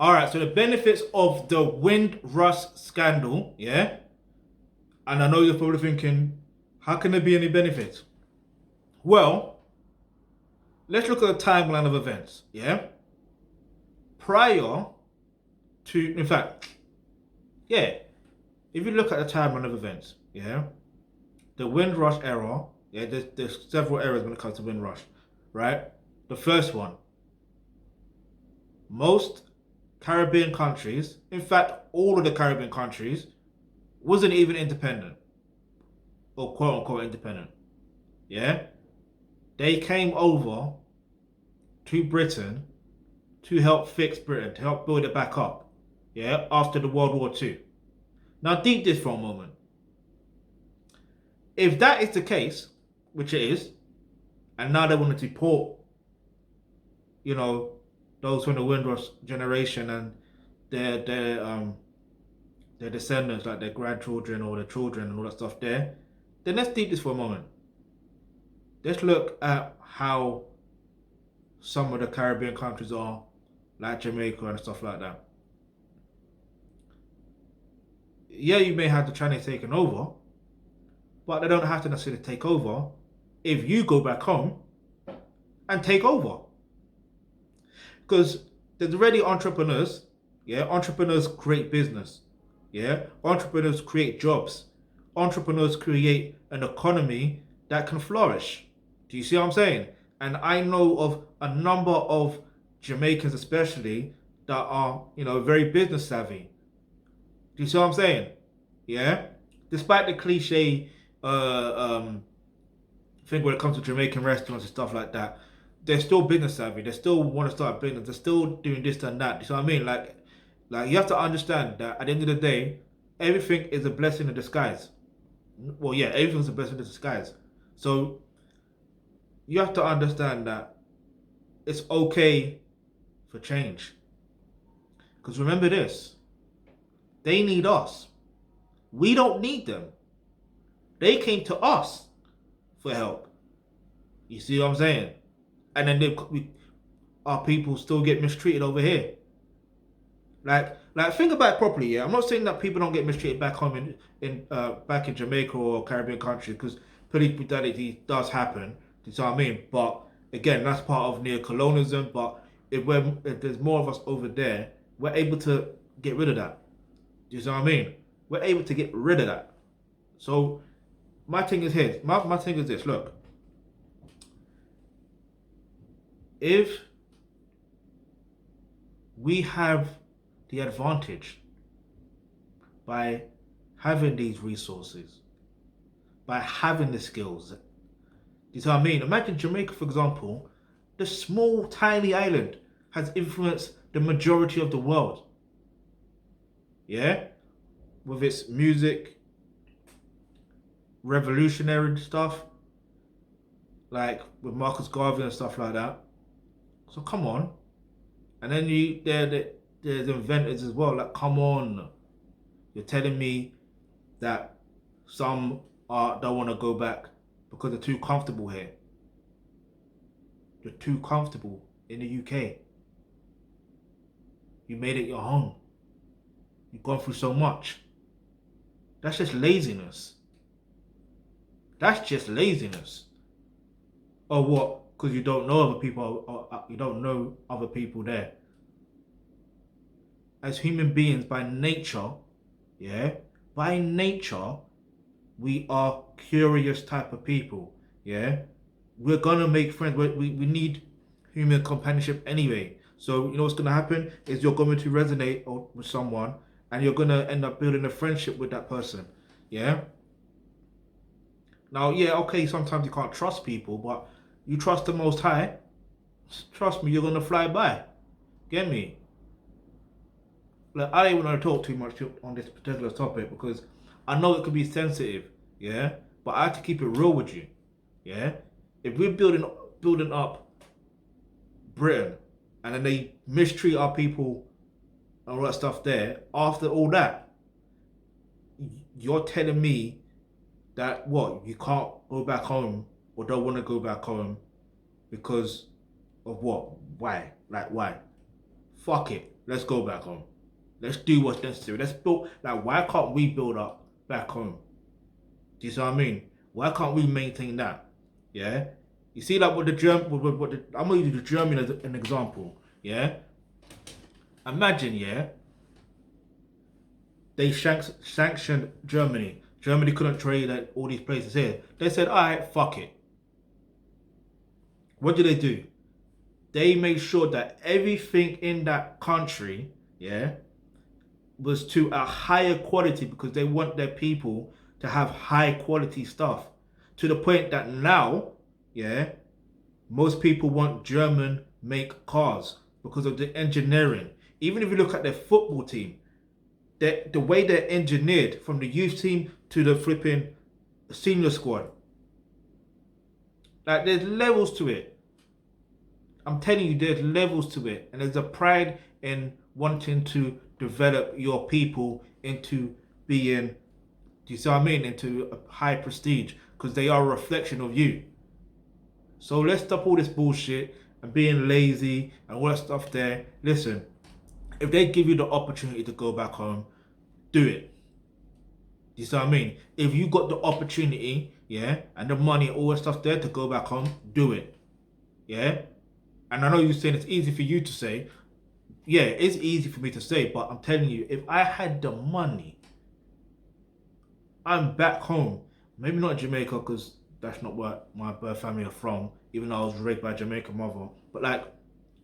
All right, so the benefits of the Windrush scandal, yeah? And I know you're probably thinking, how can there be any benefits? Well, let's look at the timeline of events, yeah? Prior in fact, yeah, if you look at the timeline of events, yeah, the Windrush era, yeah, there's several eras when it comes to Windrush, right? The first one, most Caribbean countries, in fact, all of the Caribbean countries, wasn't even independent or quote unquote independent. Yeah, they came over to Britain to help fix Britain, to help build it back up. Yeah, after the World War II. Now, think this for a moment. If that is the case, which it is, and now they want to deport, you know, those from the Windrush generation and their descendants, like their grandchildren or their children and all that stuff there, then let's think this for a moment. Let's look at how some of the Caribbean countries are, like Jamaica and stuff like that. Yeah, you may have the Chinese taking over, but they don't have to necessarily take over if you go back home and take over. Because there's already entrepreneurs, yeah, entrepreneurs create business, yeah, entrepreneurs create jobs, entrepreneurs create an economy that can flourish. Do you see what I'm saying? And I know of a number of Jamaicans, especially, that are, very business savvy. Do you see what I'm saying? Yeah. Despite the cliche thing when it comes to Jamaican restaurants and stuff like that, they're still business savvy. They still want to start a business. They're still doing this and that. Do you know what I mean? Like you have to understand that at the end of the day, everything is a blessing in disguise. Well, yeah, everything's a blessing in disguise. So you have to understand that it's okay for change. Because remember this, they need us. We don't need them. They came to us for help. You see what I'm saying? And then our people still get mistreated over here. Like think about it properly. Yeah, I'm not saying that people don't get mistreated back home back in Jamaica or Caribbean countries, because police brutality does happen. Do you know what I mean? But again, that's part of neo-colonialism. But if there's more of us over there, we're able to get rid of that. Do you know what I mean? We're able to get rid of that. So my thing is here. My thing is this. Look, if we have the advantage by having these resources, by having the skills. You see what I mean? Imagine Jamaica, for example, the small, tiny island has influenced the majority of the world. Yeah? With its music, revolutionary stuff, like with Marcus Garvey and stuff like that. So come on. And then there's inventors as well. Like, come on. You're telling me that some don't want to go back because they're too comfortable here. They're too comfortable in the UK. You made it your home. You've gone through so much. That's just laziness. That's just laziness. Or what? Because you don't know other people, or you don't know other people there. As human beings, by nature, yeah, by nature, we are curious type of people, yeah. We're gonna make friends. We need human companionship anyway. So you know what's gonna happen is you're going to resonate with someone, and you're gonna end up building a friendship with that person, yeah. Now, yeah, okay, sometimes you can't trust people, but you trust the Most High. Trust me, you're gonna fly by. Get me? Like, I don't even want to talk too much on this particular topic because I know it could be sensitive, yeah. But I have to keep it real with you, yeah. If we're building up Britain and then they mistreat our people and all that stuff there, after all that, you're telling me that what, you can't go back home or don't want to go back home because of what? Why? Like, why? Fuck it. let's go back home. Let's do what's necessary. Let's build. Like, why can't we build up back home? Do you see what I mean? Why can't we maintain that? Yeah. You see, like with the German, I'm gonna use the German as an example. Yeah. Imagine, yeah, they sanctioned Germany. Germany couldn't trade at all these places here. They said, all right, fuck it. What do? They made sure that everything in that country, yeah, was to a higher quality because they want their people to have high quality stuff. To the point that now, yeah, most people want German make cars because of the engineering. Even if you look at their football team, the way they're engineered from the youth team to the flipping senior squad. Like, there's levels to it. I'm telling you, there's levels to it. And there's a pride in wanting to develop your people into being, do you see what I mean? Into a high prestige. Because they are a reflection of you. So let's stop all this bullshit and being lazy and all that stuff there. Listen, if they give you the opportunity to go back home, do it. You see what I mean? If you got the opportunity, yeah, and the money, all that stuff there to go back home, do it. Yeah? And I know you're saying it's easy for you to say. Yeah, it's easy for me to say, but I'm telling you, if I had the money, I'm back home. Maybe not Jamaica, because that's not where my birth family are from, even though I was raised by a Jamaican mother. But like,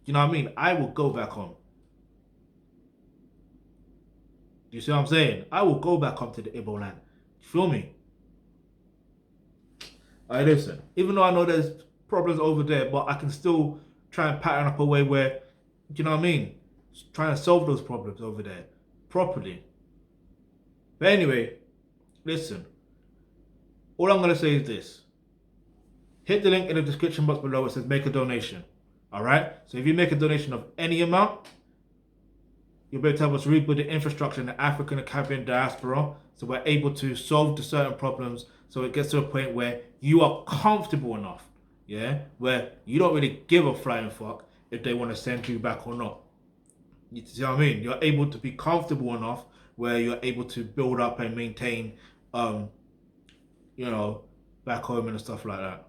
you know what I mean? I will go back home. You see what I'm saying? I will go back home to the Igbo land. You feel me? Alright, listen. Even though I know there's problems over there, but I can still try and pattern up a way where, you know what I mean? Trying to solve those problems over there properly. But anyway, listen. All I'm going to say is this. Hit the link in the description box below. It says make a donation. Alright? So if you make a donation of any amount, you'll be able to help us rebuild the infrastructure in the African and Caribbean diaspora, so we're able to solve the certain problems, so it gets to a point where you are comfortable enough, yeah, where you don't really give a flying fuck if they want to send you back or not. You see what I mean? You're able to be comfortable enough where you're able to build up and maintain, you know, back home and stuff like that.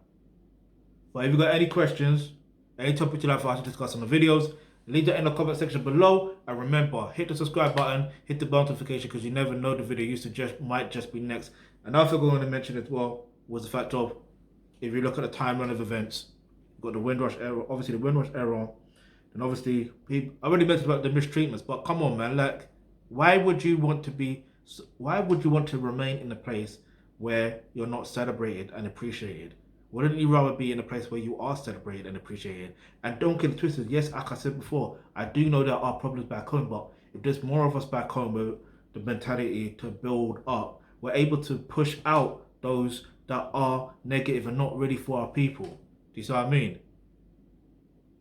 But if you've got any questions, any topic you'd like for us to discuss on the videos, leave that in the comment section below. And remember, hit the subscribe button, hit the bell notification, because you never know the video you suggest might just be next. Another thing I want to mention as well was the fact of, if you look at the timeline of events, you've got the Windrush era, obviously the Windrush era, and obviously, I already mentioned about the mistreatments, but come on, man, like, why would you want to remain in a place where you're not celebrated and appreciated? Wouldn't you rather be in a place where you are celebrated and appreciated? And don't get it twisted. Yes, like I said before, I do know there are problems back home, but if there's more of us back home with the mentality to build up, we're able to push out those that are negative and not really for our people. Do you see what I mean?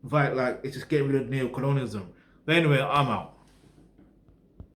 Right, like, it's just getting rid of neo-colonialism. But anyway, I'm out.